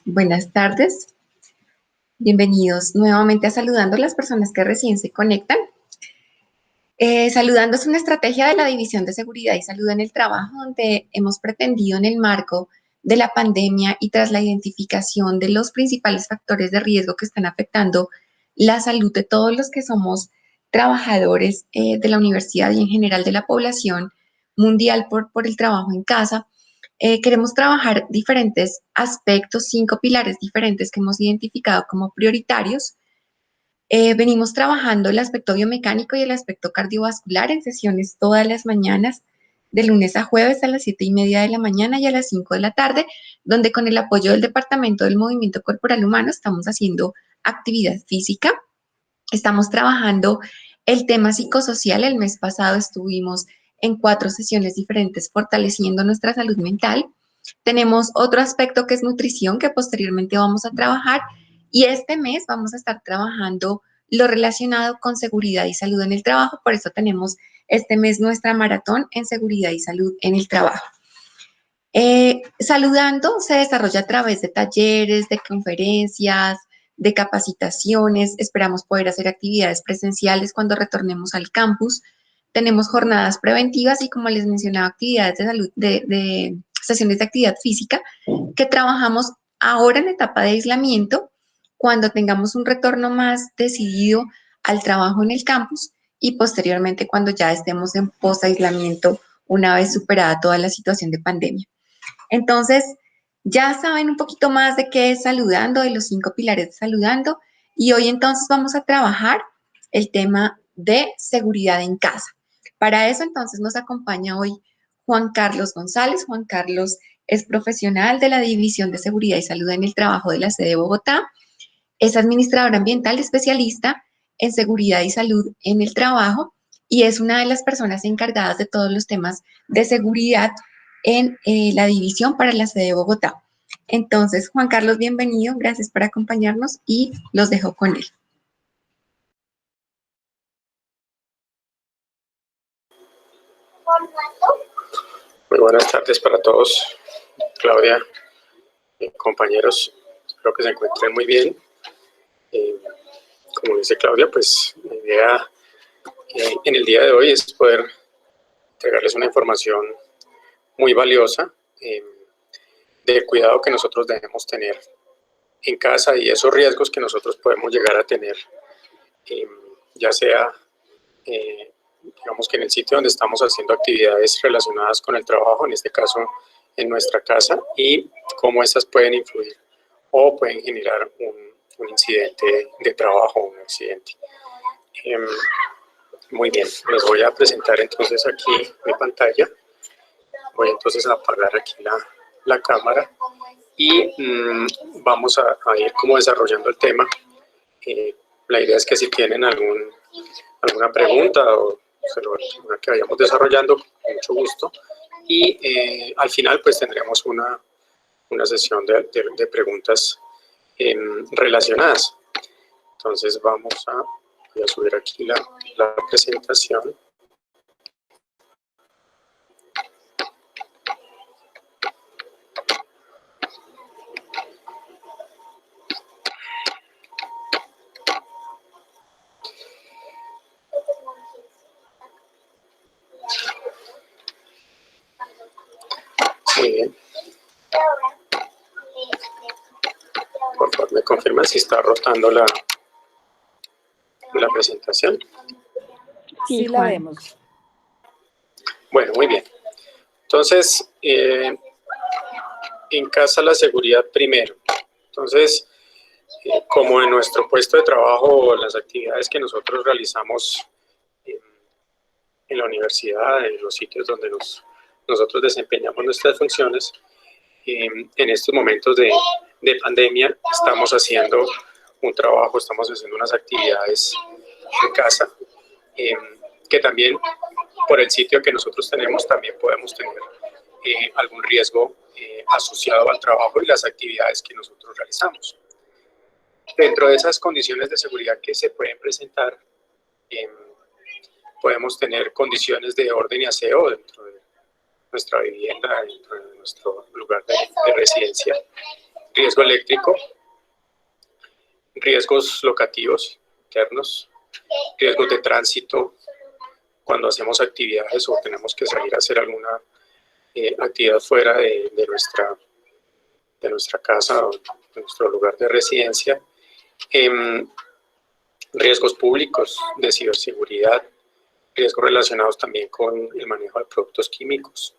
Buenas tardes, bienvenidos nuevamente a Saludando a las personas que recién se conectan. Saludando es una estrategia de la División de Seguridad y Salud en el Trabajo, donde hemos pretendido en el marco de la pandemia y tras la identificación de los principales factores de riesgo que están afectando la salud de todos los que somos trabajadores de la universidad y en general de la población mundial por el trabajo en casa. Queremos trabajar diferentes aspectos, 5 pilares diferentes que hemos identificado como prioritarios. Venimos trabajando el aspecto biomecánico y el aspecto cardiovascular en sesiones todas las mañanas, de lunes a jueves a las 7:30 de la mañana y a las 5 de la tarde, donde con el apoyo del Departamento del Movimiento Corporal Humano estamos haciendo actividad física. Estamos trabajando el tema psicosocial. El mes pasado estuvimos en 4 sesiones diferentes fortaleciendo nuestra salud mental. Tenemos otro aspecto que es nutrición, que posteriormente vamos a trabajar. Y este mes vamos a estar trabajando lo relacionado con seguridad y salud en el trabajo. Por eso tenemos este mes nuestra maratón en seguridad y salud en el trabajo. Saludando se desarrolla a través de talleres, de conferencias, de capacitaciones. Esperamos poder hacer actividades presenciales cuando retornemos al campus. Tenemos jornadas preventivas y, como les mencionaba, actividades de salud, de sesiones de actividad física que trabajamos ahora en etapa de aislamiento, cuando tengamos un retorno más decidido al trabajo en el campus y posteriormente cuando ya estemos en post-aislamiento una vez superada toda la situación de pandemia. Entonces, ya saben un poquito más de qué es Saludando, de los 5 pilares de Saludando, y hoy entonces vamos a trabajar el tema de seguridad en casa. Para eso entonces nos acompaña hoy Juan Carlos González. Juan Carlos es profesional de la División de Seguridad y Salud en el Trabajo de la sede de Bogotá, es administrador ambiental especialista en seguridad y salud en el trabajo y es una de las personas encargadas de todos los temas de seguridad en la división para la sede de Bogotá. Entonces, Juan Carlos, bienvenido, gracias por acompañarnos y los dejo con él. Muy buenas tardes para todos, Claudia, compañeros, espero que se encuentren muy bien. Como dice Claudia, pues la idea en el día de hoy es poder entregarles una información muy valiosa del cuidado que nosotros debemos tener en casa y esos riesgos que nosotros podemos llegar a tener, ya sea digamos que en el sitio donde estamos haciendo actividades relacionadas con el trabajo, en este caso en nuestra casa, y cómo estas pueden influir o pueden generar un incidente de trabajo, un accidente. Muy bien, les voy a presentar entonces aquí mi pantalla. Voy entonces a apagar aquí la cámara y vamos a ir como desarrollando el tema. La idea es que si tienen alguna pregunta o una que vayamos desarrollando, con mucho gusto. Y al final pues tendremos una sesión de preguntas relacionadas. Entonces voy a subir aquí la presentación. Muy bien. Por favor, me confirman si está rotando la presentación. Sí, la vemos. Bueno, muy bien. Entonces, en casa la seguridad primero. Entonces, como en nuestro puesto de trabajo, las actividades que nosotros realizamos en la universidad, en los sitios donde nosotros desempeñamos nuestras funciones, en estos momentos de pandemia estamos haciendo un trabajo, estamos haciendo unas actividades en casa, que también por el sitio que nosotros tenemos también podemos tener algún riesgo asociado al trabajo y las actividades que nosotros realizamos. Dentro de esas condiciones de seguridad que se pueden presentar, podemos tener condiciones de orden y aseo dentro de nuestra vivienda, dentro de nuestro lugar de residencia. riesgo eléctrico, riesgos locativos internos, riesgos de tránsito cuando hacemos actividades o tenemos que salir a hacer alguna actividad fuera de nuestra casa o de nuestro lugar de residencia, riesgos públicos de ciberseguridad, riesgos relacionados también con el manejo de productos químicos,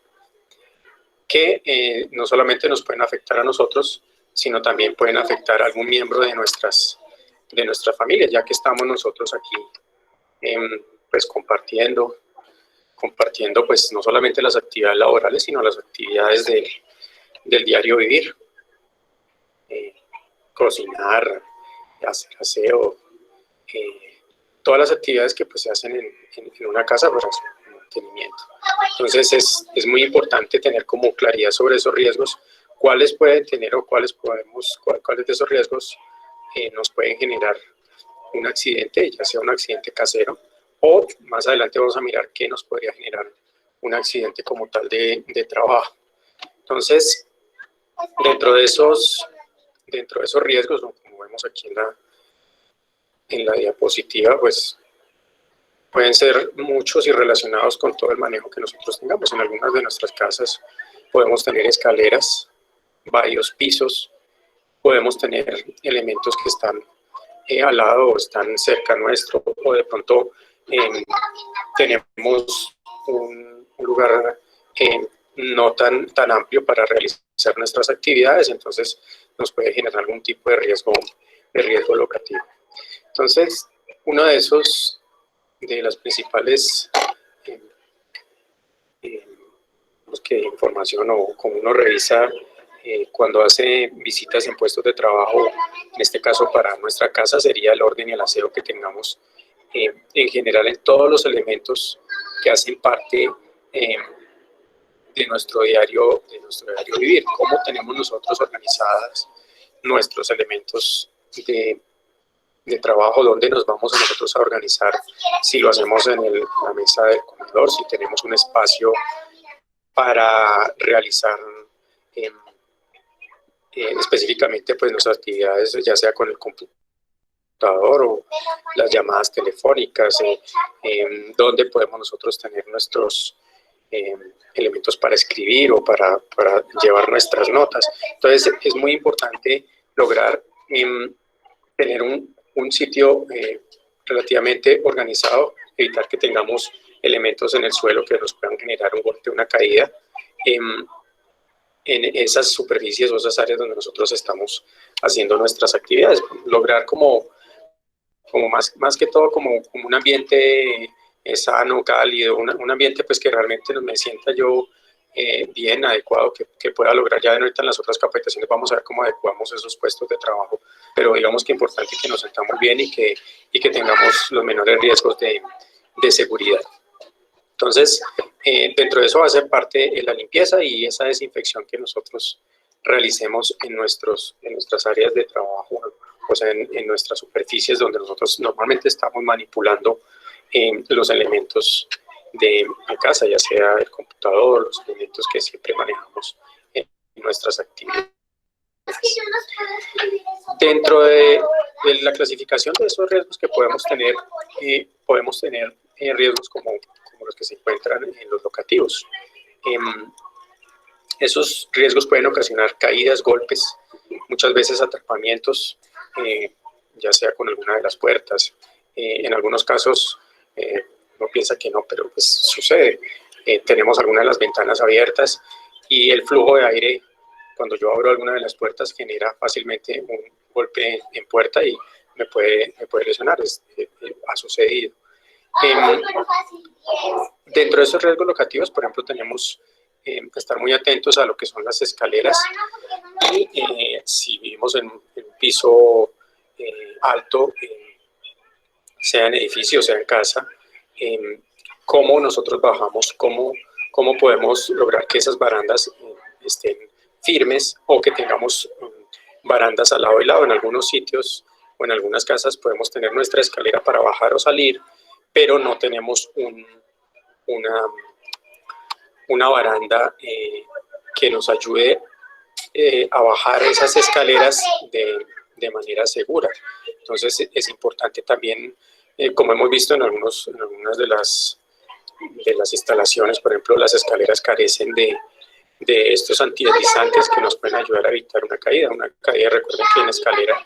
que no solamente nos pueden afectar a nosotros, sino también pueden afectar a algún miembro de nuestra familia, ya que estamos nosotros aquí pues compartiendo pues no solamente las actividades laborales, sino las actividades del diario vivir, cocinar, hacer aseo, todas las actividades que pues se hacen en una casa para su mantenimiento. Entonces es muy importante tener como claridad sobre esos riesgos, cuáles pueden tener o cuáles de esos riesgos nos pueden generar un accidente, ya sea un accidente casero, o más adelante vamos a mirar qué nos podría generar un accidente como tal de trabajo. Entonces, dentro de esos riesgos, como vemos aquí en la diapositiva, pues pueden ser muchos y relacionados con todo el manejo que nosotros tengamos. En algunas de nuestras casas podemos tener escaleras, varios pisos, podemos tener elementos que están al lado o están cerca nuestro, o de pronto tenemos un lugar no tan amplio para realizar nuestras actividades, entonces nos puede generar algún tipo de riesgo locativo. Entonces, uno de las principales información o como uno revisa cuando hace visitas en puestos de trabajo, en este caso para nuestra casa, sería el orden y el aseo que tengamos en general en todos los elementos que hacen parte de nuestro diario vivir. Cómo tenemos nosotros organizadas nuestros elementos de trabajo, dónde nos vamos a nosotros a organizar, si lo hacemos en la mesa del comedor, si tenemos un espacio para realizar específicamente pues nuestras actividades, ya sea con el computador o las llamadas telefónicas, donde podemos nosotros tener nuestros elementos para escribir o para llevar nuestras notas. Entonces es muy importante lograr tener un sitio relativamente organizado, evitar que tengamos elementos en el suelo que nos puedan generar un golpe, una caída en esas superficies o esas áreas donde nosotros estamos haciendo nuestras actividades. Lograr como más que todo como un ambiente sano, cálido, un ambiente pues que realmente me sienta yo bien, adecuado, que pueda lograr. Ya ahorita en las otras capacitaciones vamos a ver cómo adecuamos esos puestos de trabajo, pero digamos que es importante que nos sentamos bien y que tengamos los menores riesgos de seguridad. Entonces, dentro de eso va a ser parte la limpieza y esa desinfección que nosotros realicemos en nuestras áreas de trabajo, o sea, en nuestras superficies donde nosotros normalmente estamos manipulando los elementos de casa, ya sea el computador, los elementos que siempre manejamos en nuestras actividades. Dentro de la clasificación de esos riesgos que podemos tener riesgos como los que se encuentran en los locativos. Esos riesgos pueden ocasionar caídas, golpes, muchas veces atrapamientos, ya sea con alguna de las puertas. En algunos casos, uno piensa que no, pero pues sucede. Tenemos alguna de las ventanas abiertas y el flujo de aire, cuando yo abro alguna de las puertas, genera fácilmente un golpe en puerta y me puede lesionar. Ha sucedido. Dentro de esos riesgos locativos, por ejemplo, tenemos que estar muy atentos a lo que son las escaleras y si vivimos en un piso alto, sea en edificio, sea en casa, cómo nosotros bajamos, cómo podemos lograr que esas barandas estén firmes o que tengamos barandas al lado y lado. En algunos sitios o en algunas casas podemos tener nuestra escalera para bajar o salir, pero no tenemos una baranda que nos ayude a bajar esas escaleras de manera segura. Entonces es importante también, como hemos visto en algunas de las instalaciones, por ejemplo, las escaleras carecen de estos antideslizantes que nos pueden ayudar a evitar una caída. Una caída, recuerden que en escalera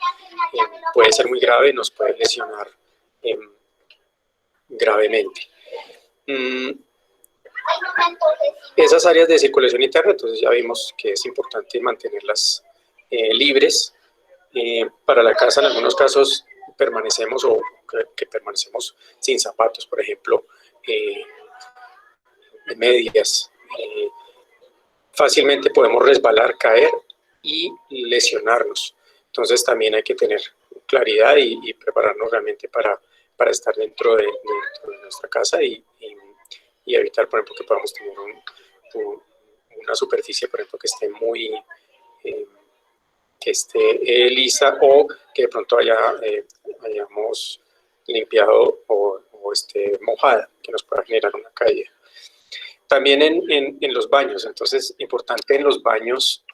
puede ser muy grave y nos puede lesionar gravemente. Esas áreas de circulación interna, entonces ya vimos que es importante mantenerlas libres. Para la casa, en algunos casos, permanecemos permanecemos sin zapatos, por ejemplo, medias. Fácilmente podemos resbalar, caer y lesionarnos. Entonces también hay que tener claridad y prepararnos realmente para estar dentro de nuestra casa y evitar, por ejemplo, que podamos tener una superficie, por ejemplo, que esté que esté lisa, o que de pronto hayamos limpiado o esté mojada, que nos pueda generar una caída. También en los baños, entonces importante en los baños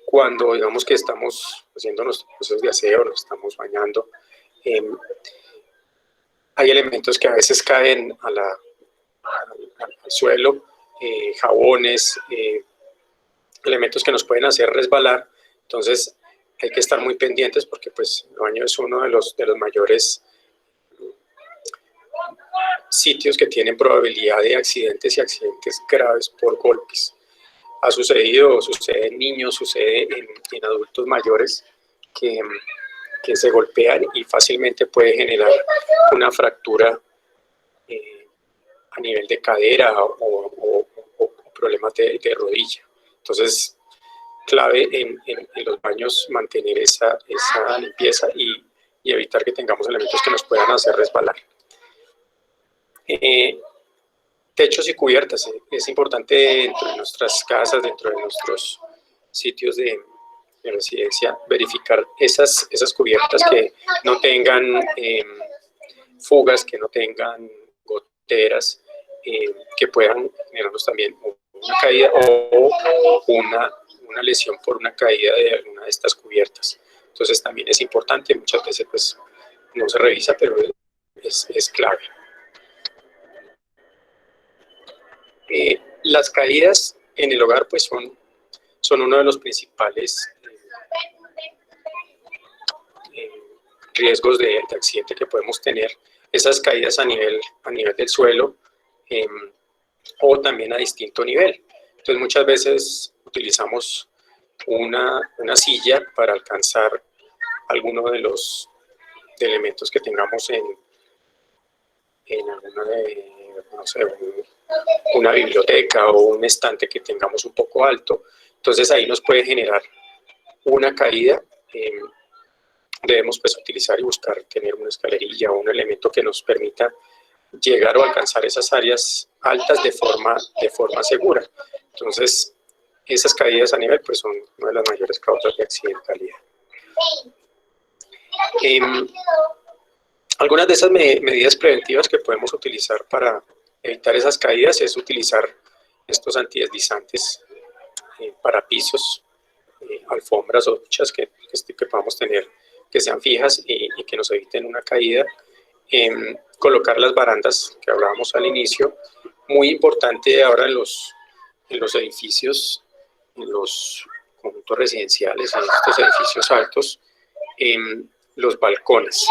cuando digamos que estamos haciendo nuestros procesos de aseo, nos estamos bañando, hay elementos que a veces caen al suelo, jabones, elementos que nos pueden hacer resbalar. Entonces hay que estar muy pendientes porque pues el baño es uno de los mayores sitios que tienen probabilidad de accidentes y accidentes graves por golpes. Ha sucedido, sucede en niños, sucede en adultos mayores que se golpean y fácilmente puede generar una fractura a nivel de cadera o problemas de rodilla. Entonces, clave en los baños mantener esa limpieza y evitar que tengamos elementos que nos puedan hacer resbalar. Techos y cubiertas. Es importante dentro de nuestras casas, dentro de nuestros sitios de residencia, verificar esas cubiertas que no tengan fugas, que no tengan goteras, que puedan generarnos también una caída o una lesión por una caída de alguna de estas cubiertas. Entonces también es importante, muchas veces pues no se revisa, pero es clave. Las caídas en el hogar pues son uno de los principales riesgos de accidente que podemos tener. Esas caídas a nivel del suelo o también a distinto nivel. Entonces muchas veces utilizamos una silla para alcanzar alguno de los elementos que tengamos en alguna no sé, una biblioteca o un estante que tengamos un poco alto. Entonces ahí nos puede generar una caída. Debemos pues utilizar y buscar tener una escalerilla o un elemento que nos permita llegar o alcanzar esas áreas altas de forma segura. Entonces esas caídas a nivel pues son una de las mayores causas de accidentalidad. Algunas de esas medidas preventivas que podemos utilizar para evitar esas caídas es utilizar estos antideslizantes para pisos, alfombras o duchas que podamos tener, que sean fijas y que nos eviten una caída. Colocar las barandas que hablábamos al inicio. Muy importante ahora en los edificios, en los conjuntos residenciales, en estos edificios altos, los balcones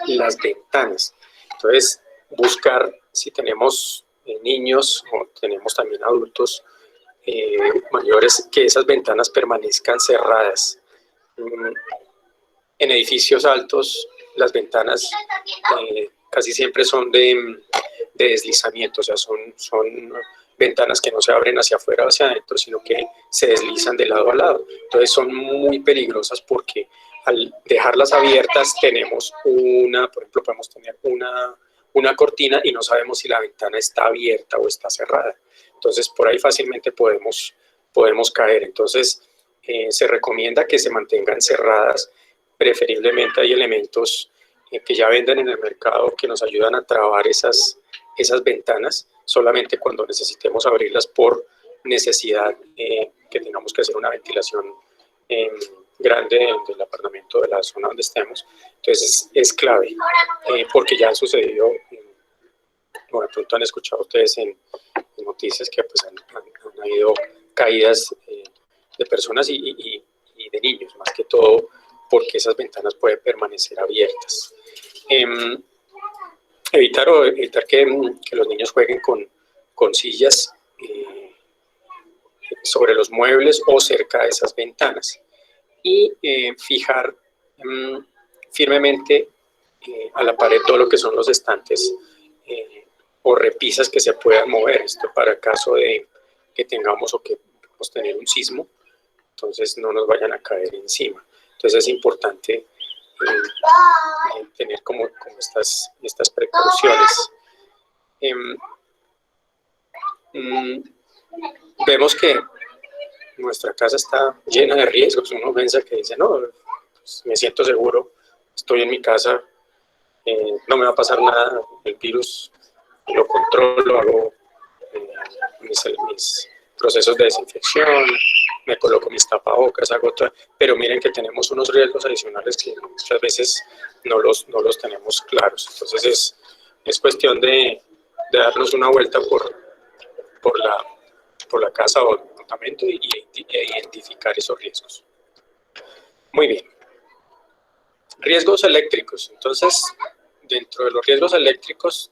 y las ventanas. Entonces, buscar si tenemos niños o tenemos también adultos mayores, que esas ventanas permanezcan cerradas. En edificios altos, las ventanas casi siempre son de deslizamiento, o sea, son ventanas que no se abren hacia afuera o hacia adentro, sino que se deslizan de lado a lado. Entonces son muy peligrosas porque al dejarlas abiertas tenemos por ejemplo, podemos tener una cortina y no sabemos si la ventana está abierta o está cerrada. Entonces por ahí fácilmente podemos caer. Entonces se recomienda que se mantengan cerradas. Preferiblemente hay elementos que ya venden en el mercado que nos ayudan a trabar esas esas ventanas solamente cuando necesitemos abrirlas por necesidad, que tengamos que hacer una ventilación grande del apartamento, de la zona donde estemos. Entonces es clave, porque ya han sucedido, o de pronto han escuchado ustedes en noticias que pues han habido caídas de personas y de niños, más que todo porque esas ventanas pueden permanecer abiertas. Evitar que los niños jueguen con sillas sobre los muebles o cerca de esas ventanas. Y fijar firmemente a la pared todo lo que son los estantes o repisas que se puedan mover. Esto para caso de que tengamos o que podamos tener un sismo, entonces no nos vayan a caer encima. Entonces es importante tener como estas precauciones. Vemos que nuestra casa está llena de riesgos. Uno piensa que dice, no, pues me siento seguro, estoy en mi casa, no me va a pasar nada, el virus lo controlo, hago mis procesos de desinfección, me coloco mis tapabocas, hago todo, pero miren que tenemos unos riesgos adicionales que muchas veces no los tenemos claros. Entonces es cuestión de darnos una vuelta por la casa o el apartamento e identificar esos riesgos. Muy bien. Riesgos eléctricos. Entonces, dentro de los riesgos eléctricos,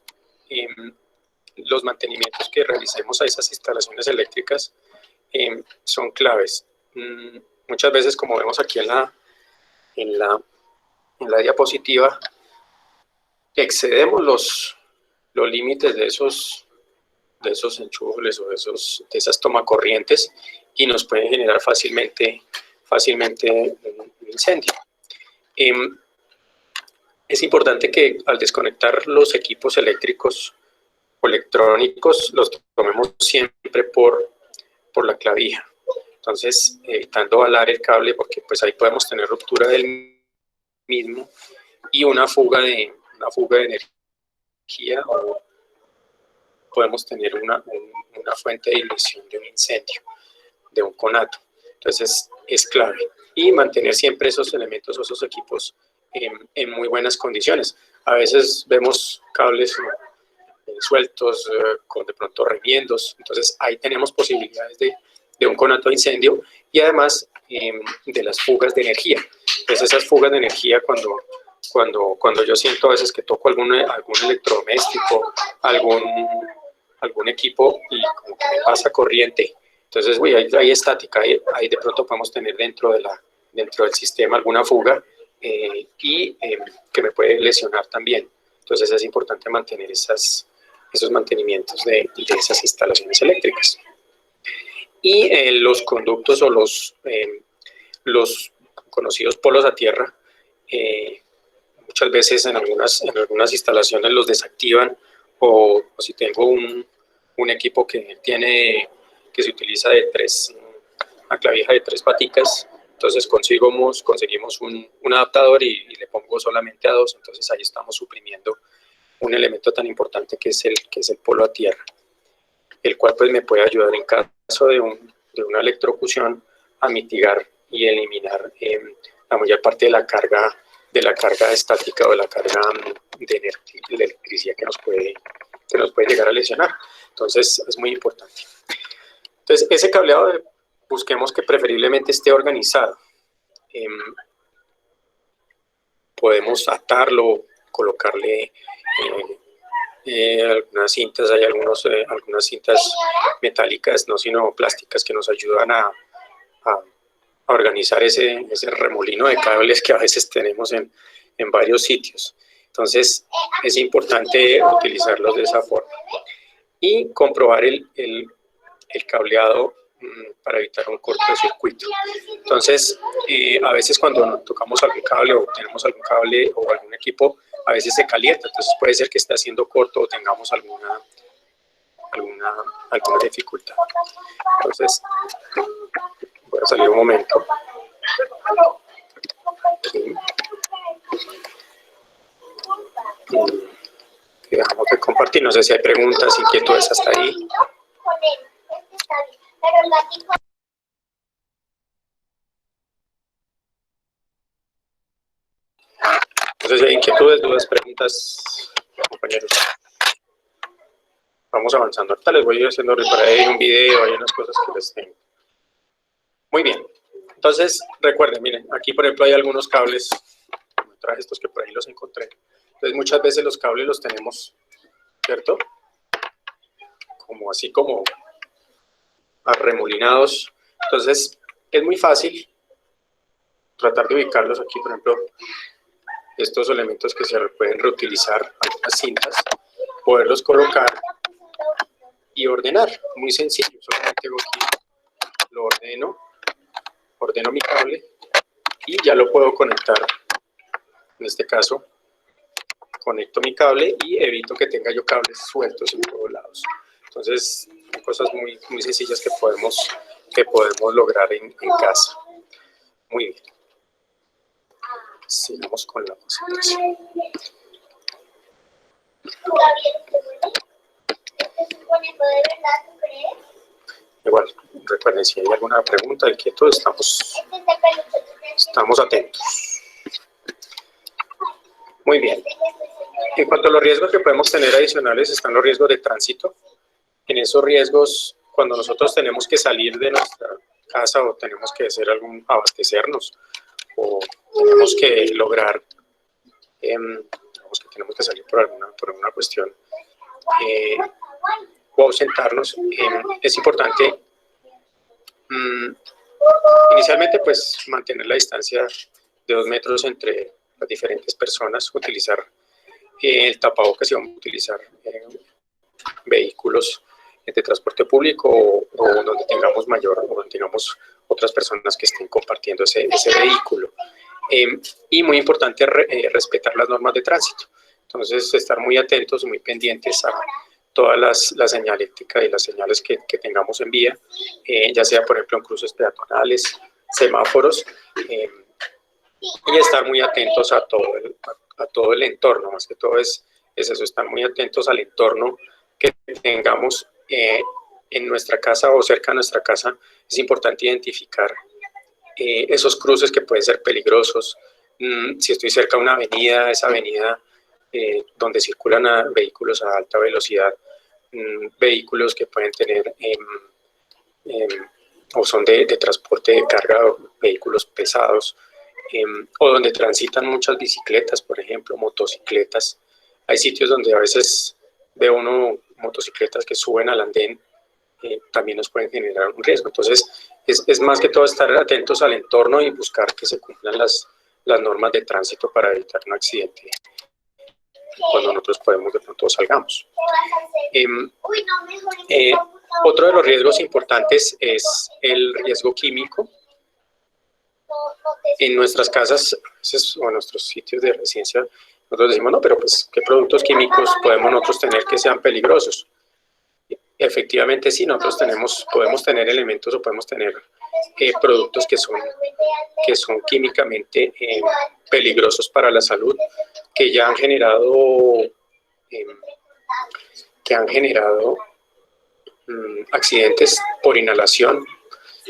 los mantenimientos que realicemos a esas instalaciones eléctricas son claves. Muchas veces, como vemos aquí en la diapositiva, excedemos los límites de esos enchufes o de esas tomacorrientes y nos pueden generar fácilmente un incendio. Es importante que al desconectar los equipos eléctricos o electrónicos los tomemos siempre por la clavija. Entonces, evitando balar el cable, porque pues ahí podemos tener ruptura del mismo y una fuga de energía, o podemos tener una fuente de ignición de un incendio, de un conato. Entonces, es clave. Y mantener siempre esos elementos o esos equipos en muy buenas condiciones. A veces vemos cables sueltos, con de pronto remiendos. Entonces, ahí tenemos posibilidades de un conato de incendio y además de las fugas de energía. Entonces, esas fugas de energía, cuando yo siento a veces que toco algún electrodoméstico, algún equipo y como que me pasa corriente, entonces hay estática, ahí de pronto podemos tener dentro del sistema alguna fuga y que me puede lesionar también. Entonces es importante mantener esos mantenimientos de esas instalaciones eléctricas. Y los conductos o los conocidos polos a tierra, muchas veces en algunas instalaciones los desactivan, o si tengo un equipo que se utiliza una clavija de 3 paticas, entonces conseguimos un adaptador y le pongo solamente a 2, entonces ahí estamos suprimiendo un elemento tan importante que es el polo a tierra, el cual pues me puede ayudar en caso de una electrocución a mitigar y eliminar la mayor parte de la carga estática o de la carga de electricidad que nos puede llegar a lesionar. Entonces es muy importante. Entonces ese cableado busquemos que preferiblemente esté organizado. Podemos atarlo, colocarle algunas cintas, hay algunas cintas metálicas, no sino plásticas, que nos ayudan a organizar ese remolino de cables que a veces tenemos en varios sitios. Entonces es importante utilizarlos de esa forma y comprobar el cableado para evitar un cortocircuito. Entonces, a veces cuando tocamos algún cable o tenemos algún cable o algún equipo, a veces se calienta, entonces puede ser que esté haciendo corto o tengamos alguna dificultad. Entonces, voy a salir un momento. Aquí. Dejamos de compartir. compartir. No sé si hay preguntas, inquietudes hasta ahí. No sé si hay inquietudes, dudas, preguntas, compañeros. Vamos avanzando. Ahorita les voy a ir haciendo por ahí un video, hay unas cosas que les tengo. Muy bien. Entonces, recuerden, miren, aquí por ejemplo hay algunos cables, traje estos que por ahí los encontré. Entonces, muchas veces los cables los tenemos, ¿cierto? Como así como arremolinados. Entonces, es muy fácil tratar de ubicarlos aquí, por ejemplo, estos elementos que se pueden reutilizar, algunas cintas, poderlos colocar y ordenar. Muy sencillo, solamente tengo aquí, lo ordeno mi cable y ya lo puedo conectar. En este caso, conecto mi cable y evito que tenga yo cables sueltos en todos lados. Entonces, son cosas muy, muy sencillas que podemos lograr en casa. Muy bien. Sigamos con la presentación. Igual, recuerden, si hay alguna pregunta, inquietud, estamos atentos. Muy bien. En cuanto a los riesgos que podemos tener adicionales, están los riesgos de tránsito. En esos riesgos, cuando nosotros tenemos que salir de nuestra casa o tenemos que hacer abastecernos o tenemos que lograr, digamos que tenemos que salir por alguna cuestión o ausentarnos, es importante inicialmente pues mantener la distancia de 2 metros entre las diferentes personas, utilizar el tapabocas si vamos a utilizar vehículos de transporte público o donde tengamos otras personas que estén compartiendo ese vehículo. Y muy importante respetar las normas de tránsito. Entonces, estar muy atentos, muy pendientes a toda la señalética y las señales que tengamos en vía, ya sea, por ejemplo, en cruces peatonales, semáforos, y estar muy atentos a todo el entorno. Más que todo es eso, estar muy atentos al entorno que tengamos en nuestra casa o cerca de nuestra casa. Es importante identificar esos cruces que pueden ser peligrosos. Si estoy cerca de una avenida, esa avenida donde circulan vehículos a alta velocidad, vehículos que pueden tener o son de transporte de carga, vehículos pesados, o donde transitan muchas bicicletas, por ejemplo, motocicletas. Hay sitios donde a veces ve uno motocicletas que suben al andén, también nos pueden generar un riesgo. Entonces, es más que todo estar atentos al entorno y buscar que se cumplan las normas de tránsito para evitar un accidente cuando nosotros de pronto salgamos. Otro de los riesgos importantes es el riesgo químico. En nuestras casas o en nuestros sitios de residencia, nosotros decimos, no, pero pues, ¿qué productos químicos podemos nosotros tener que sean peligrosos? Efectivamente, sí, nosotros podemos tener elementos o podemos tener productos que son químicamente peligrosos para la salud, que ya han generado accidentes por inhalación.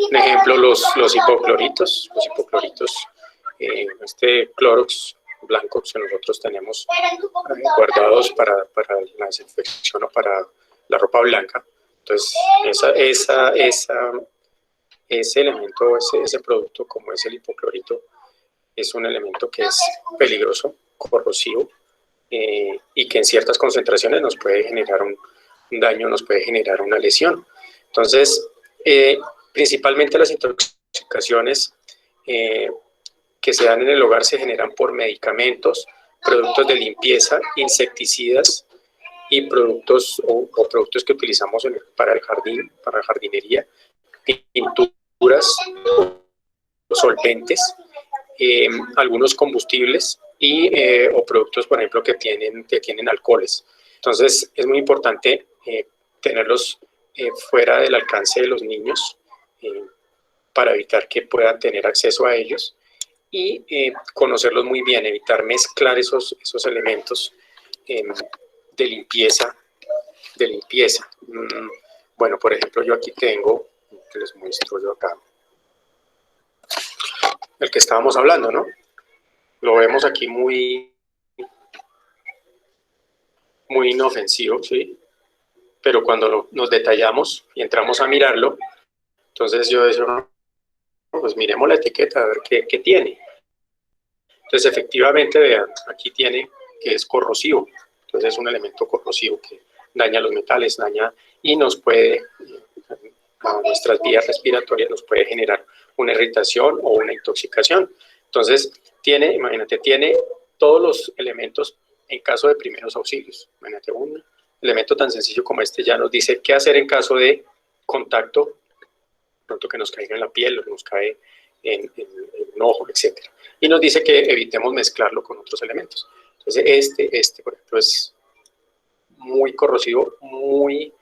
Un ejemplo, los hipocloritos. Los hipocloritos, este Clorox blanco que nosotros tenemos guardados para la desinfección o para la ropa blanca. Entonces, ese elemento, ese producto, como es el hipoclorito, es un elemento que es peligroso, corrosivo, y que en ciertas concentraciones nos puede generar un daño, nos puede generar una lesión. Entonces, principalmente las intoxicaciones que se dan en el hogar se generan por medicamentos, productos de limpieza, insecticidas y productos productos que utilizamos para el jardín, para la jardinería, pinturas, solventes, algunos combustibles o productos, por ejemplo, que tienen alcoholes. Entonces, es muy importante tenerlos fuera del alcance de los niños para evitar que puedan tener acceso a ellos y conocerlos muy bien, evitar mezclar esos elementos de limpieza de limpieza. Bueno, por ejemplo, yo aquí tengo, que les muestro yo acá, el que estábamos hablando, ¿no? Lo vemos aquí muy inofensivo, ¿sí? Pero cuando nos detallamos y entramos a mirarlo, entonces yo digo, pues miremos la etiqueta a ver qué tiene. Entonces, efectivamente, vean, aquí tiene que es corrosivo. Entonces, es un elemento corrosivo que daña los metales, daña y nos puede, a nuestras vías respiratorias, nos puede generar una irritación o una intoxicación. Entonces, tiene, imagínate, tiene todos los elementos en caso de primeros auxilios. Imagínate, un elemento tan sencillo como este ya nos dice qué hacer en caso de contacto, pronto que nos caiga en la piel o nos cae en un ojo, etc. Y nos dice que evitemos mezclarlo con otros elementos. Entonces, este por ejemplo, es muy corrosivo, muy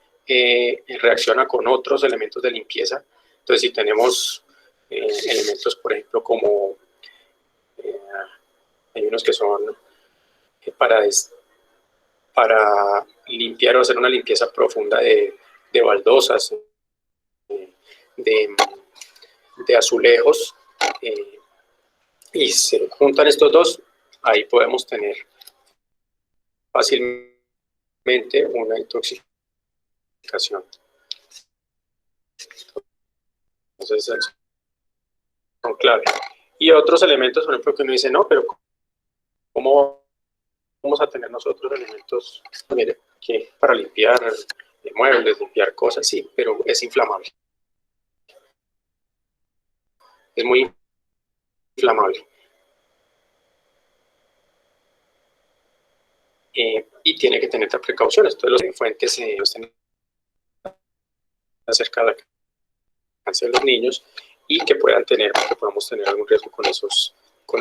reacciona con otros elementos de limpieza. Entonces, si tenemos elementos, por ejemplo, como hay unos que son para limpiar o hacer una limpieza profunda de baldosas, de azulejos, y se juntan estos dos, ahí podemos tener fácilmente una intoxicación. Entonces, son clave. Y otros elementos, por ejemplo, que uno dice, no, pero ¿cómo vamos a tener nosotros elementos, mire, que para limpiar muebles, limpiar cosas? Sí, pero es inflamable. Es muy inflamable. Y tiene que tener precauciones. Entonces, los fuentes estén acerca del cáncer de los niños y que podamos tener algún riesgo con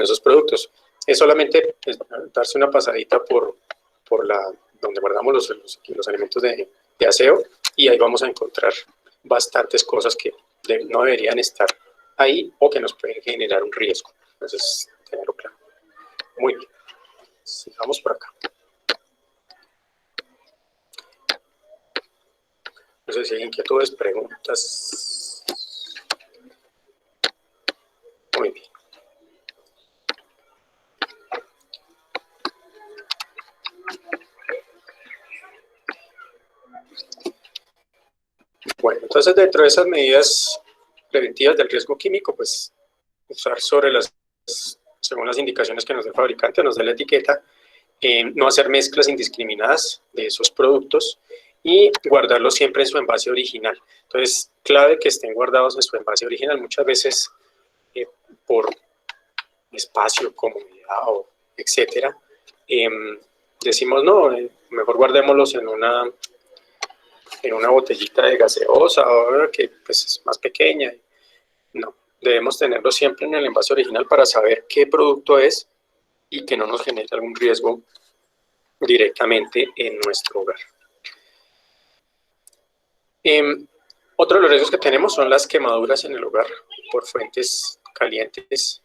esos productos. Es solamente darse una pasadita por donde guardamos los elementos de aseo, y ahí vamos a encontrar bastantes cosas que no deberían estar ahí o que nos pueden generar un riesgo. Entonces, tenerlo claro. Muy bien. Sigamos por acá. No sé si hay inquietudes, preguntas. Muy bien. Bueno, entonces dentro de esas medidas preventivas del riesgo químico, pues usar según las indicaciones que nos dé el fabricante, nos dé la etiqueta, no hacer mezclas indiscriminadas de esos productos y guardarlos siempre en su envase original. Entonces, clave que estén guardados en su envase original. Muchas veces por espacio, comodidad, etcétera, decimos no, mejor guardémoslos en una botellita de gaseosa que pues, es más pequeña. No, debemos tenerlo siempre en el envase original para saber qué producto es y que no nos genere algún riesgo directamente en nuestro hogar. Otro de los riesgos que tenemos son las quemaduras en el hogar por fuentes calientes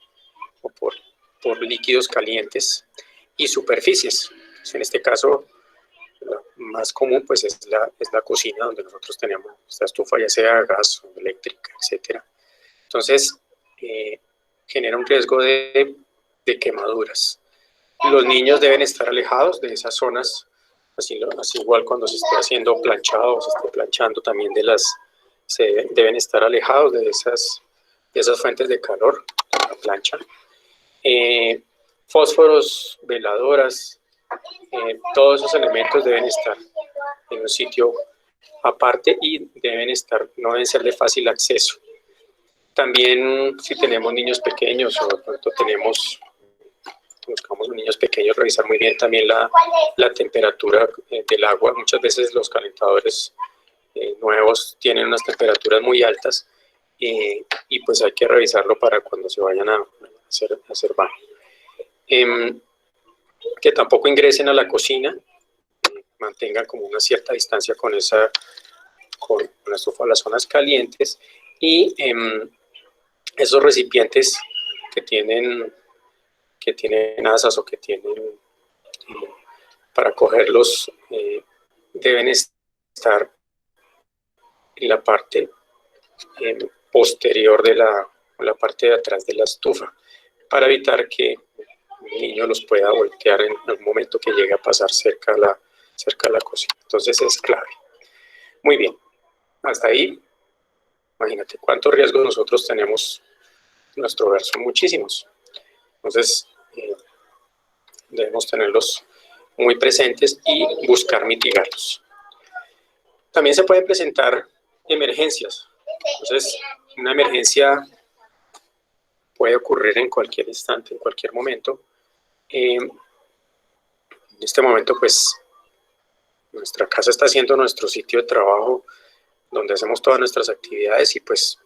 o por líquidos calientes y superficies. Pues en este caso, lo más común pues es la cocina, donde nosotros tenemos esta estufa, ya sea gas o eléctrica, etc. Entonces, genera un riesgo de quemaduras. Los niños deben estar alejados de esas zonas, así igual cuando se esté haciendo planchado o se esté planchando también deben estar alejados de esas fuentes de calor, la plancha. Fósforos, veladoras, todos esos elementos deben estar en un sitio aparte y no deben ser de fácil acceso. También si tenemos niños pequeños o de pronto buscamos niños pequeños, revisar muy bien también la temperatura del agua. Muchas veces los calentadores nuevos tienen unas temperaturas muy altas y pues hay que revisarlo para cuando se vayan a hacer baño. Que tampoco ingresen a la cocina, mantengan como una cierta distancia con la estufa de las zonas calientes y esos recipientes que tienen asas o que tienen para cogerlos deben estar estar en la parte posterior de la parte de atrás de la estufa, para evitar que el niño los pueda voltear en algún momento que llegue a pasar cerca a la cocina. Entonces es clave. Muy bien, hasta ahí, imagínate cuántos riesgos nosotros tenemos en nuestro hogar, son muchísimos. Entonces debemos tenerlos muy presentes y buscar mitigarlos. También se pueden presentar emergencias. Entonces, una emergencia puede ocurrir en cualquier instante, en cualquier momento. En este momento, pues, nuestra casa está siendo nuestro sitio de trabajo, donde hacemos todas nuestras actividades, y pues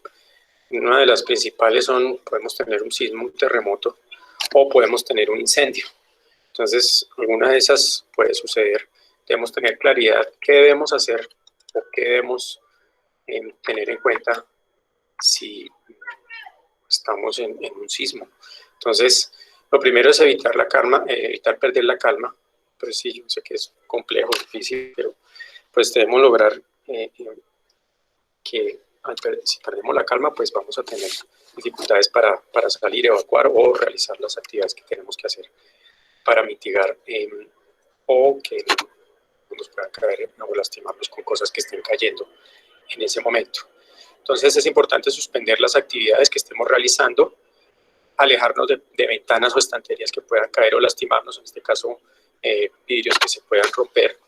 una de las principales podemos tener un sismo, un terremoto, o podemos tener un incendio. Entonces, alguna de esas puede suceder. Debemos tener claridad qué debemos hacer o qué debemos tener en cuenta si estamos en un sismo. Entonces, lo primero es evitar la calma, evitar perder la calma. Pues sí, yo sé que es complejo, difícil, pero pues debemos lograr que si perdemos la calma, pues vamos a tener dificultades para salir, evacuar o realizar las actividades que tenemos que hacer para mitigar o que no nos puedan caer o lastimarnos con cosas que estén cayendo en ese momento. Entonces es importante suspender las actividades que estemos realizando, alejarnos de ventanas o estanterías que puedan caer o lastimarnos, en este caso vidrios que se puedan romper,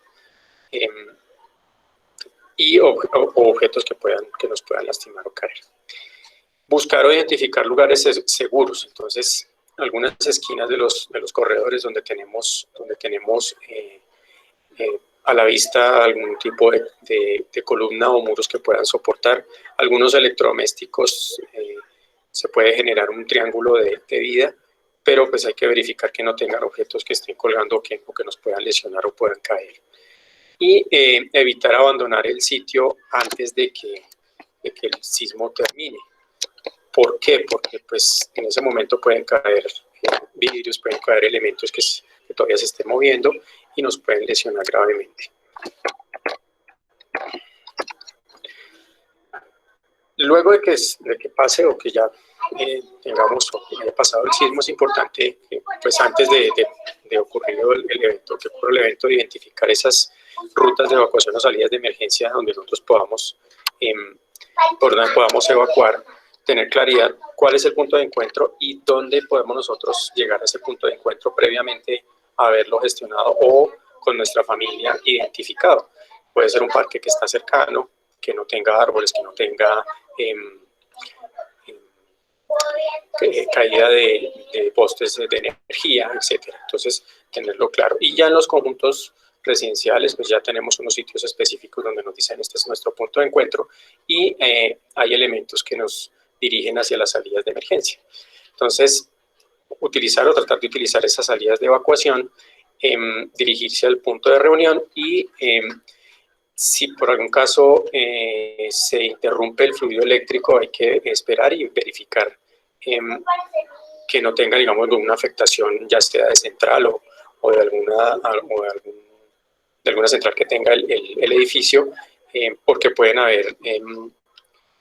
y objetos que nos puedan lastimar o caer. Buscar o identificar lugares seguros. Entonces, algunas esquinas de los corredores donde tenemos a la vista algún tipo de columna o muros que puedan soportar. Algunos electrodomésticos, se puede generar un triángulo de vida, pero pues hay que verificar que no tengan objetos que estén colgando o que nos puedan lesionar o puedan caer. Y evitar abandonar el sitio antes de que el sismo termine. ¿Por qué? Porque pues en ese momento pueden caer vidrios, pueden caer elementos que todavía se estén moviendo y nos pueden lesionar gravemente. Luego de que pase o que ya tengamos o que haya pasado el sismo, es importante, pues antes de ocurrir el evento, identificar esas rutas de evacuación o salidas de emergencia donde nosotros podamos evacuar, tener claridad cuál es el punto de encuentro y dónde podemos nosotros llegar a ese punto de encuentro previamente haberlo gestionado o con nuestra familia identificado. Puede ser un parque que está cercano, que no tenga árboles, que no tenga caída de postes de energía, etcétera. Entonces, tenerlo claro. Y ya en los conjuntos residenciales, pues ya tenemos unos sitios específicos donde nos dicen este es nuestro punto de encuentro y hay elementos que nos dirigen hacia las salidas de emergencia. Entonces, tratar de utilizar esas salidas de evacuación, dirigirse al punto de reunión y si por algún caso se interrumpe el fluido eléctrico, hay que esperar y verificar que no tenga, digamos, alguna afectación, ya sea de central o de alguna central que tenga el edificio, porque pueden haber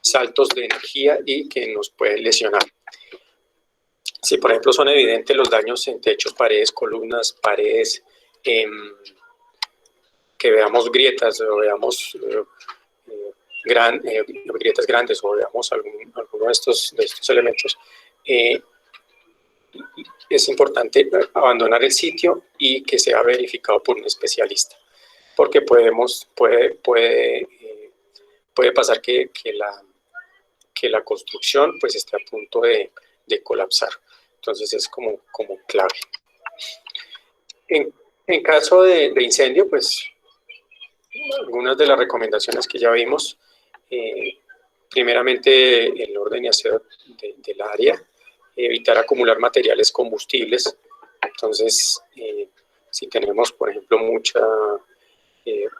saltos de energía y que nos pueden lesionar. Si, por ejemplo, son evidentes los daños en techos, paredes, columnas, paredes, que veamos grietas o veamos grietas grandes o veamos alguno de estos elementos, es importante abandonar el sitio y que sea verificado por un especialista, porque puede pasar que la construcción pues esté a punto de colapsar. Entonces es como clave. En caso de incendio, pues algunas de las recomendaciones que ya vimos, primeramente el orden y aseo del área, evitar acumular materiales combustibles. Entonces, si tenemos, por ejemplo,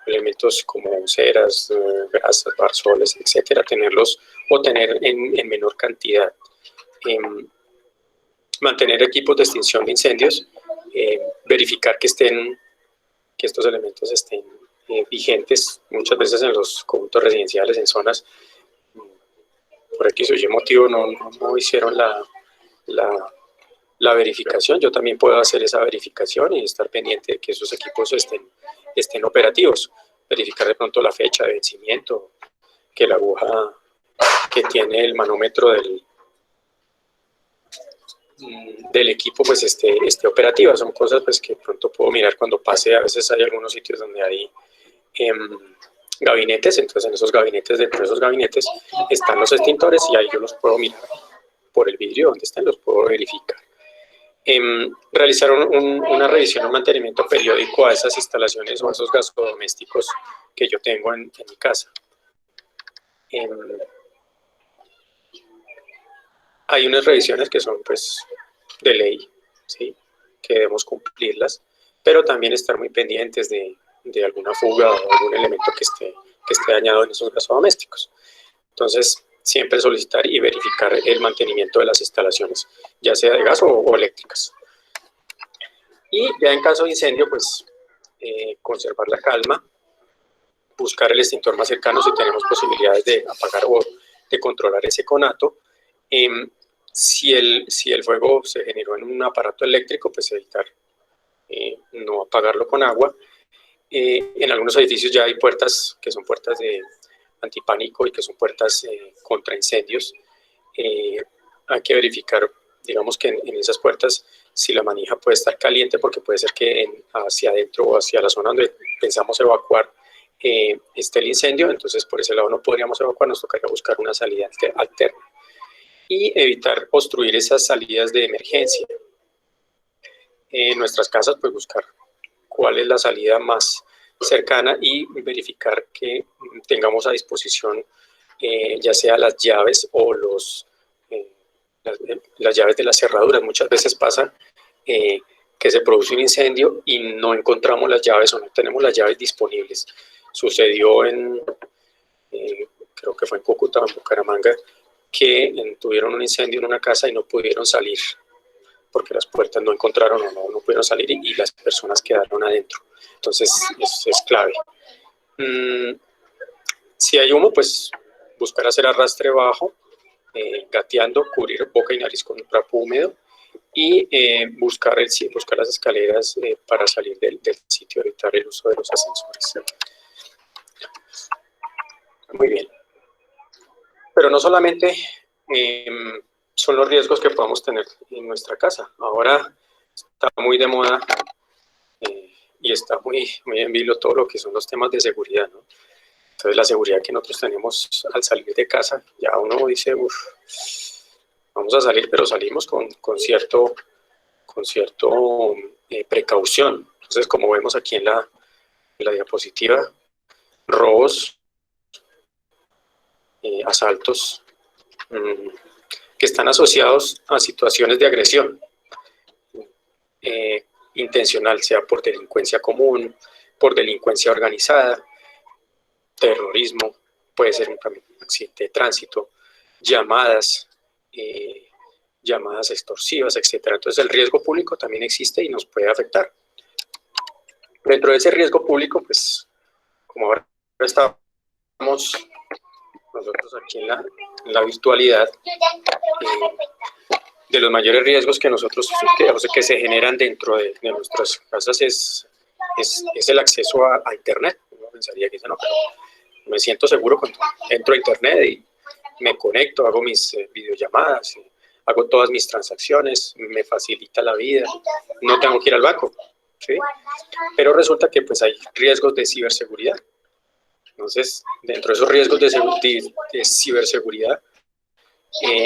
elementos como ceras, grasas, barzoles, etcétera, tenerlos o tener en menor cantidad. Mantener equipos de extinción de incendios, verificar que estos elementos estén vigentes muchas veces en los conjuntos residenciales, en zonas por X o Y motivo no hicieron la verificación. Yo también puedo hacer esa verificación y estar pendiente de que esos equipos estén operativos, verificar de pronto la fecha de vencimiento, que la aguja que tiene el manómetro del equipo pues esté operativa. Son cosas pues que pronto puedo mirar cuando pase. A veces hay algunos sitios donde hay gabinetes, entonces en esos gabinetes, dentro de esos gabinetes están los extintores y ahí yo los puedo mirar por el vidrio donde están, los puedo verificar. Realizar una revisión, un mantenimiento periódico a esas instalaciones o a esos gasodomésticos que yo tengo en mi casa. Hay unas revisiones que son pues de ley, ¿sí?, que debemos cumplirlas, pero también estar muy pendientes de alguna fuga o algún elemento que esté dañado en esos gasodomésticos. Entonces, siempre solicitar y verificar el mantenimiento de las instalaciones, ya sea de gas o eléctricas. Y ya en caso de incendio, pues conservar la calma, buscar el extintor más cercano si tenemos posibilidades de apagar o de controlar ese conato. Si el fuego se generó en un aparato eléctrico, pues evitar no apagarlo con agua. En algunos edificios ya hay puertas que son puertas de antipánico y que son puertas contra incendios. Hay que verificar, digamos que en esas puertas, si la manija puede estar caliente, porque puede ser que hacia adentro o hacia la zona donde pensamos evacuar esté el incendio, entonces por ese lado no podríamos evacuar, nos tocaría buscar una salida alterna. Y evitar obstruir esas salidas de emergencia. En nuestras casas, pues buscar cuál es la salida más cercana y verificar que tengamos a disposición ya sea las llaves o las llaves de las cerraduras. Muchas veces pasa que se produce un incendio y no encontramos las llaves o no tenemos las llaves disponibles. Sucedió creo que fue en Cúcuta o en Bucaramanga, que tuvieron un incendio en una casa y no pudieron salir porque las puertas no encontraron o no pudieron salir y las personas quedaron adentro. Entonces, eso es clave. Si hay humo, pues buscar hacer arrastre bajo, gateando, cubrir boca y nariz con un trapo húmedo y buscar las escaleras para salir del sitio, evitar el uso de los ascensores. Muy bien. Pero no solamente son los riesgos que podamos tener en nuestra casa. Ahora está muy de moda y está muy en vilo todo lo que son los temas de seguridad, ¿no? Entonces la seguridad que nosotros tenemos al salir de casa, ya uno dice, vamos a salir, pero salimos con cierto precaución. Entonces, como vemos aquí en la diapositiva, robos, asaltos, que están asociados a situaciones de agresión intencional, sea por delincuencia común, por delincuencia organizada, terrorismo, puede ser un accidente de tránsito, llamadas extorsivas, etc. Entonces el riesgo público también existe y nos puede afectar. Dentro de ese riesgo público, pues, como ahora estamos nosotros aquí en la virtualidad, de los mayores riesgos que que se generan dentro de nuestras casas es el acceso a Internet. Uno pensaría que no, pero me siento seguro cuando entro a Internet y me conecto, hago mis videollamadas, hago todas mis transacciones, me facilita la vida, no tengo que ir al banco, ¿sí? Pero resulta que pues hay riesgos de ciberseguridad. Entonces, dentro de esos riesgos de ciberseguridad,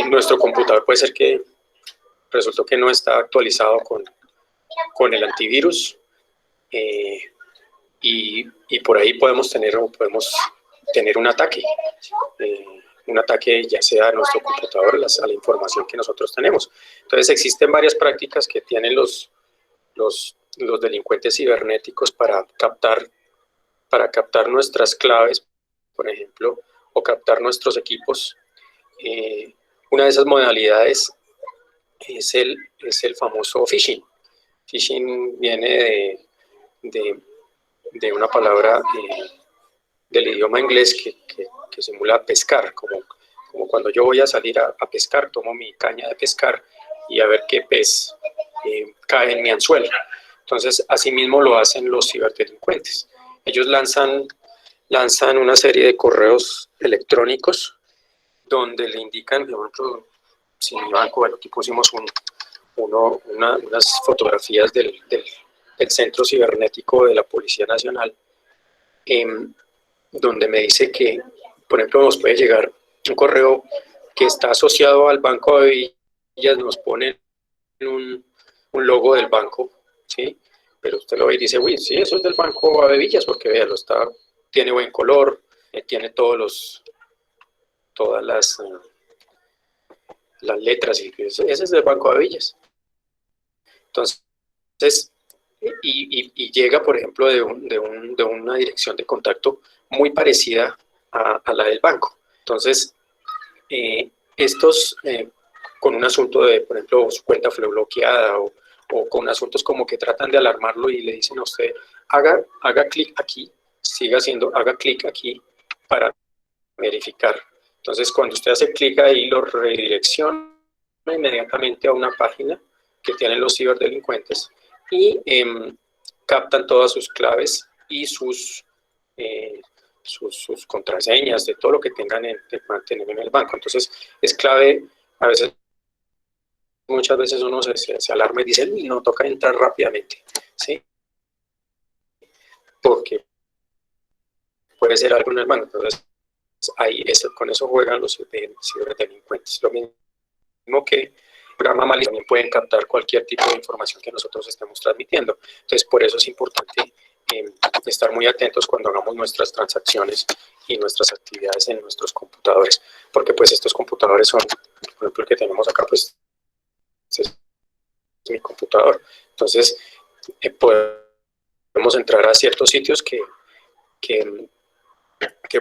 nuestro computador puede ser que resultó que no está actualizado con el antivirus y por ahí podemos tener un ataque ya sea a nuestro computador, a la información que nosotros tenemos. Entonces existen varias prácticas que tienen los delincuentes cibernéticos para captar nuestras claves, por ejemplo, o captar nuestros equipos. Una de esas modalidades es el famoso phishing. Phishing viene de de una palabra del idioma inglés que simula pescar, como cuando yo voy a salir a pescar, tomo mi caña de pescar y a ver qué pez cae en mi anzuelo. Entonces, asimismo lo hacen los ciberdelincuentes. Ellos lanzan una serie de correos electrónicos donde le indican, por ejemplo, si mi banco, bueno, aquí pusimos unas fotografías del centro cibernético de la Policía Nacional, donde me dice que, por ejemplo, nos puede llegar un correo que está asociado al Banco de Villas, nos pone un logo del banco, ¿sí? Pero usted lo ve y dice, uy, sí, eso es del Banco Villas, porque véalo, tiene buen color, tiene todas las letras, y ese es del Banco Villas. Entonces, y llega, por ejemplo, de una dirección de contacto muy parecida a la del banco. Entonces, estos, con un asunto de, por ejemplo, su cuenta fue bloqueada o con asuntos como que tratan de alarmarlo y le dicen a usted, haga clic aquí, haga clic aquí para verificar. Entonces, cuando usted hace clic ahí, lo redirecciona inmediatamente a una página que tienen los ciberdelincuentes y captan todas sus claves y sus contraseñas de todo lo que tengan de mantener en el banco. Entonces, es clave, muchas veces uno se alarma y dice, no, toca entrar rápidamente, ¿sí? Porque puede ser algo en el banco. Entonces, con eso juegan los ciberdelincuentes. Lo mismo que programa malicioso, también pueden captar cualquier tipo de información que nosotros estemos transmitiendo. Entonces, por eso es importante estar muy atentos cuando hagamos nuestras transacciones y nuestras actividades en nuestros computadores, porque pues estos computadores son, por ejemplo, el que tenemos acá, pues este es mi computador. Entonces, podemos entrar a ciertos sitios que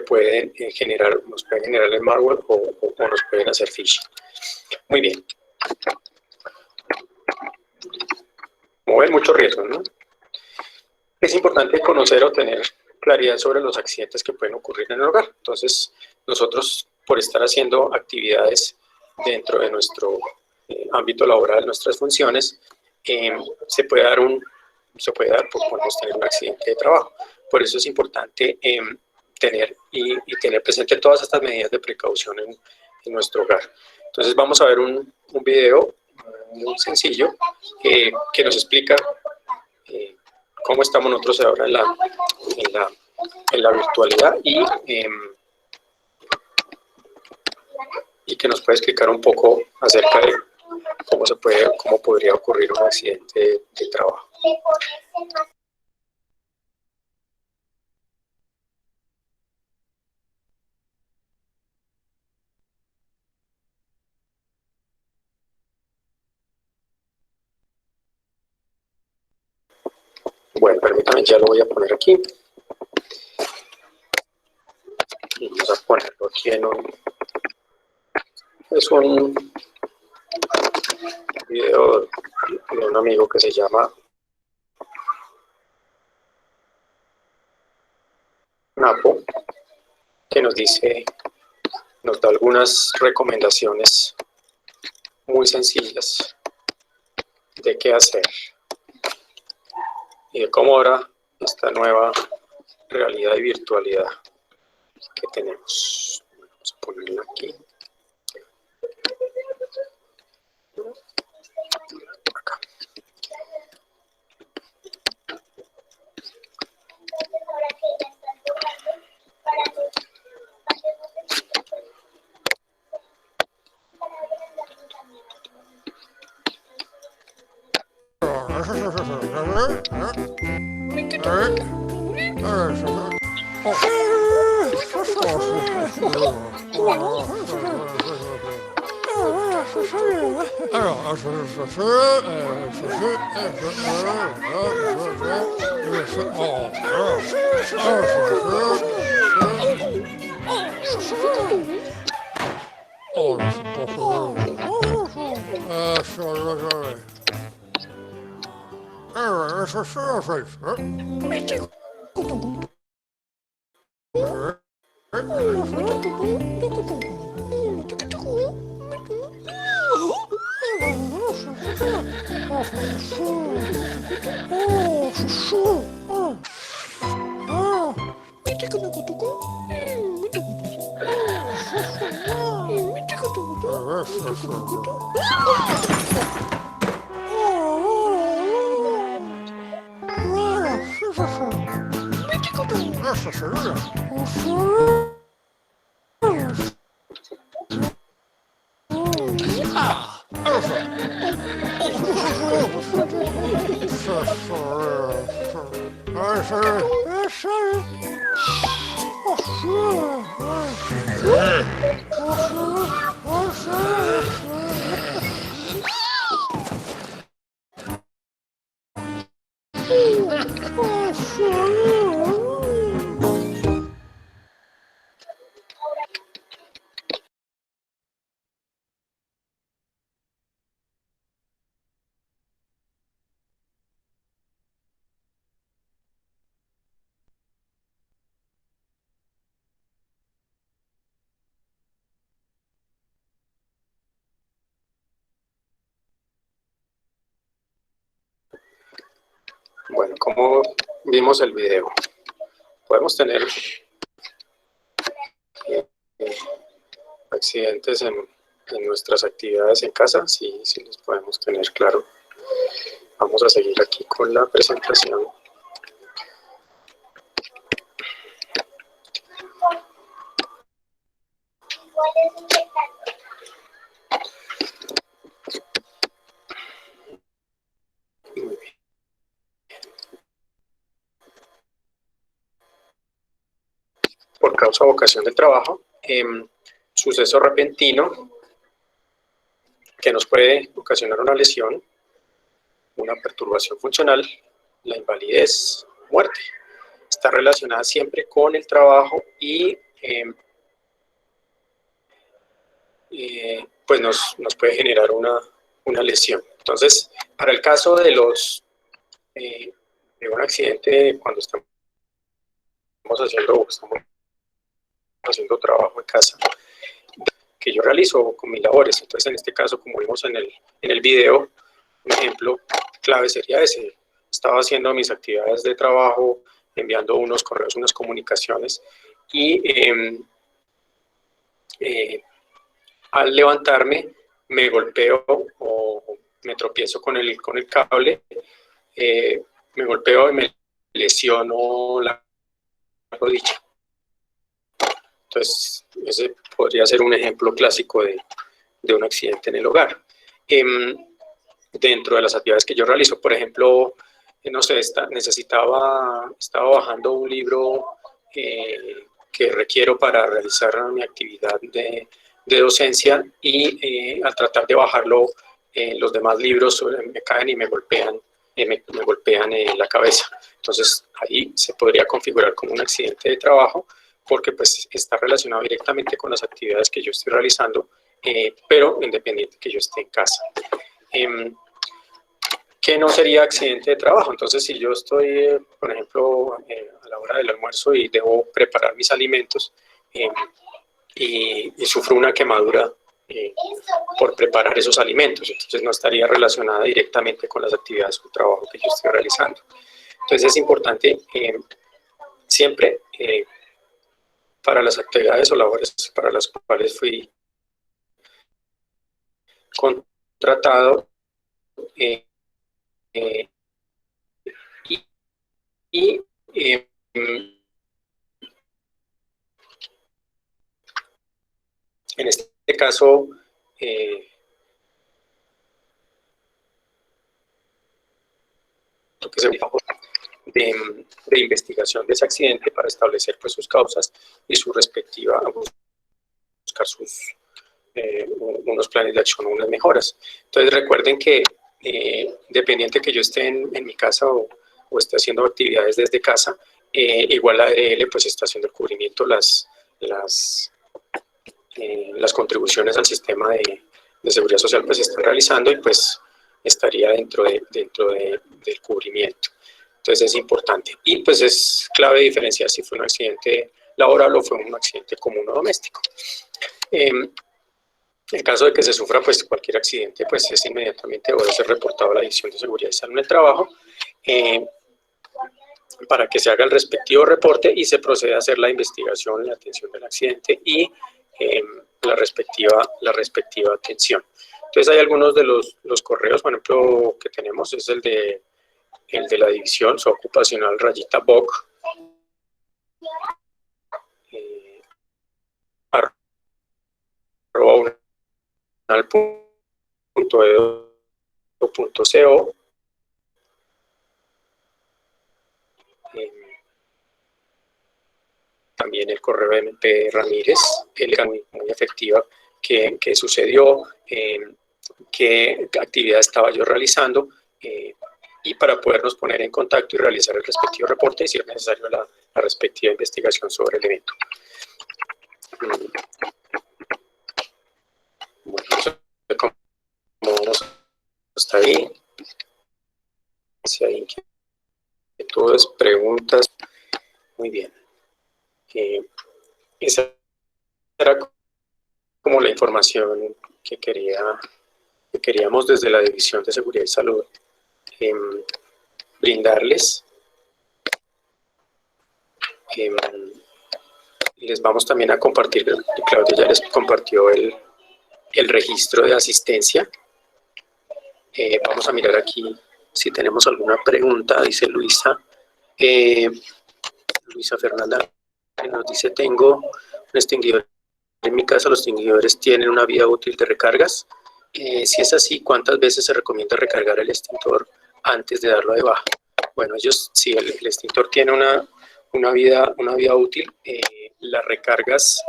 pueden nos pueden generar el malware o nos pueden hacer phishing. Muy bien. Como ven, muchos riesgos, ¿no? Es importante conocer o tener claridad sobre los accidentes que pueden ocurrir en el hogar. Entonces, nosotros, por estar haciendo actividades dentro de nuestro ámbito laboral, nuestras funciones, se puede dar podemos tener un accidente de trabajo. Por eso es importante tener presente todas estas medidas de precaución en nuestro hogar. Entonces, vamos a ver un video muy sencillo que nos explica cómo estamos nosotros ahora en la virtualidad y que nos puede explicar un poco acerca de cómo podría ocurrir un accidente de trabajo. Bueno, permítanme, ya lo voy a poner aquí. Y vamos a ponerlo aquí es un video de un amigo que se llama Napo, que nos da algunas recomendaciones muy sencillas de qué hacer y de cómo ahora esta nueva realidad y virtualidad que tenemos. Vamos a ponerla aquí. Acá. Bueno, como vimos el video, podemos tener accidentes en nuestras actividades en casa, sí los podemos tener, claro. Vamos a seguir aquí con la presentación. Muy bien. Por causa o ocasión del trabajo, suceso repentino que nos puede ocasionar una lesión, una perturbación funcional, la invalidez, muerte. Está relacionada siempre con el trabajo y pues nos puede generar una lesión. Entonces, para el caso de un accidente cuando estamos haciendo trabajo en casa, que yo realizo con mis labores. Entonces, en este caso, como vimos en el video, un ejemplo clave sería ese. Estaba haciendo mis actividades de trabajo, enviando unos correos, unas comunicaciones, y al levantarme me golpeo o me tropiezo con el cable, me golpeo y me lesiono la rodilla. Entonces, ese podría ser un ejemplo clásico de un accidente en el hogar. Dentro de las actividades que yo realizo, por ejemplo, no sé, estaba bajando un libro que requiero para realizar mi actividad de docencia y al tratar de bajarlo, los demás libros me caen y me golpean la cabeza. Entonces, ahí se podría configurar como un accidente de trabajo, porque pues está relacionado directamente con las actividades que yo estoy realizando, pero independiente que yo esté en casa. ¿Qué no sería accidente de trabajo? Entonces, si yo estoy, por ejemplo, a la hora del almuerzo y debo preparar mis alimentos y sufro una quemadura por preparar esos alimentos, entonces no estaría relacionada directamente con las actividades o trabajo que yo estoy realizando. Entonces, es importante siempre para las actividades o labores para las cuales fui contratado en este caso que se de investigación de ese accidente para establecer pues sus causas y su respectiva, buscar unos planes de acción o unas mejoras. Entonces recuerden que dependiente que yo esté en mi casa o esté haciendo actividades desde casa, igual la ADL pues está haciendo el cubrimiento, las contribuciones al sistema de seguridad social pues se están realizando y pues estaría dentro del cubrimiento. Entonces es importante. Y pues es clave diferenciar si fue un accidente laboral o fue un accidente común o doméstico. En caso de que se sufra pues cualquier accidente, pues es inmediatamente debe ser reportado a la Dirección de Seguridad y Salud en el Trabajo para que se haga el respectivo reporte y se proceda a hacer la investigación, la atención del accidente y la respectiva atención. Entonces hay algunos de los correos, por ejemplo, que tenemos es el de la división ocupacional _BOC @unal.edu.co. También el correo de MP Ramírez, muy efectiva, qué sucedió, qué actividad estaba yo realizando, y para podernos poner en contacto y realizar el respectivo reporte y si es necesario la respectiva investigación sobre el evento. Bueno, no sé cómo está ahí. Si hay inquietudes, preguntas, muy bien. Esa era como la información que queríamos desde la División de Seguridad y Salud brindarles. Les vamos también a compartir, Claudia ya les compartió el registro de asistencia. Vamos a mirar aquí si tenemos alguna pregunta, dice Luisa. Luisa Fernanda nos dice, tengo un extinguidor. En mi caso, los extinguidores tienen una vida útil de recargas. Si es así, ¿cuántas veces se recomienda recargar el extintor antes de darlo de baja? Bueno, si el extintor tiene una vida útil, las recargas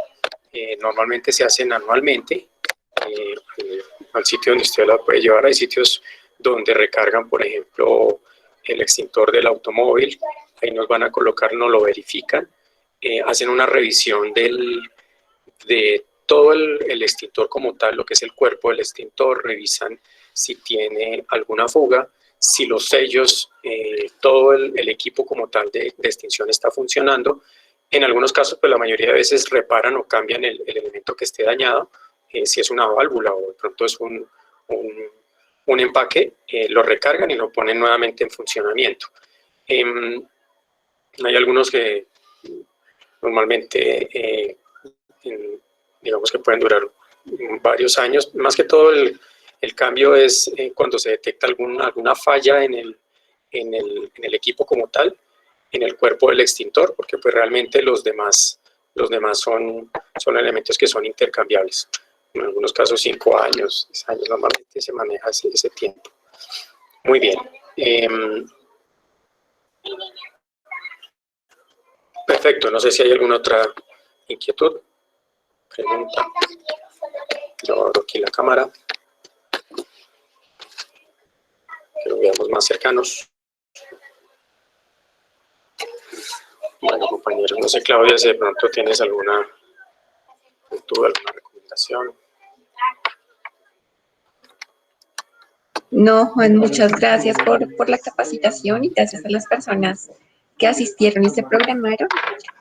normalmente se hacen anualmente. Al sitio donde usted la puede llevar, hay sitios donde recargan, por ejemplo, el extintor del automóvil. Ahí nos van a colocar, nos lo verifican, hacen una revisión de todo el extintor como tal, lo que es el cuerpo del extintor, revisan si tiene alguna fuga, si los sellos, todo el equipo como tal de extinción está funcionando. En algunos casos, pues la mayoría de veces reparan o cambian el elemento que esté dañado, si es una válvula o de pronto es un empaque, lo recargan y lo ponen nuevamente en funcionamiento. Hay algunos que normalmente digamos que pueden durar varios años. Más que todo el cambio es cuando se detecta alguna falla en el equipo como tal, en el cuerpo del extintor, porque pues realmente los demás son elementos que son intercambiables. En algunos casos 5 años, 6 años normalmente se maneja ese tiempo. Muy bien. Perfecto, no sé si hay alguna otra inquietud, pregunta. Yo abro aquí la cámara, que lo veamos más cercanos. Bueno, compañeros, no sé, Claudia, si de pronto tienes alguna inquietud, alguna recomendación. No, Juan, muchas gracias por la capacitación y gracias a las personas que asistieron y se programaron.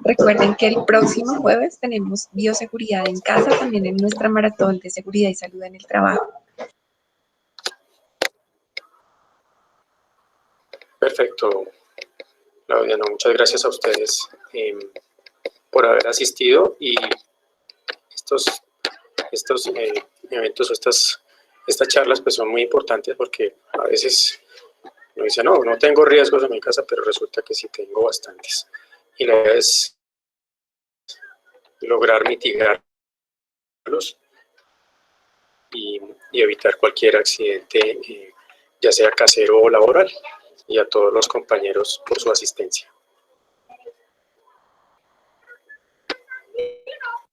Recuerden que el próximo jueves tenemos bioseguridad en casa, también en nuestra maratón de seguridad y salud en el trabajo. Perfecto, Claudia, no, muchas gracias a ustedes por haber asistido, y estos eventos o estas charlas pues son muy importantes porque a veces uno dice, no tengo riesgos en mi casa, pero resulta que sí tengo bastantes. Y la idea es lograr mitigarlos y evitar cualquier accidente, ya sea casero o laboral. Y a todos los compañeros por su asistencia.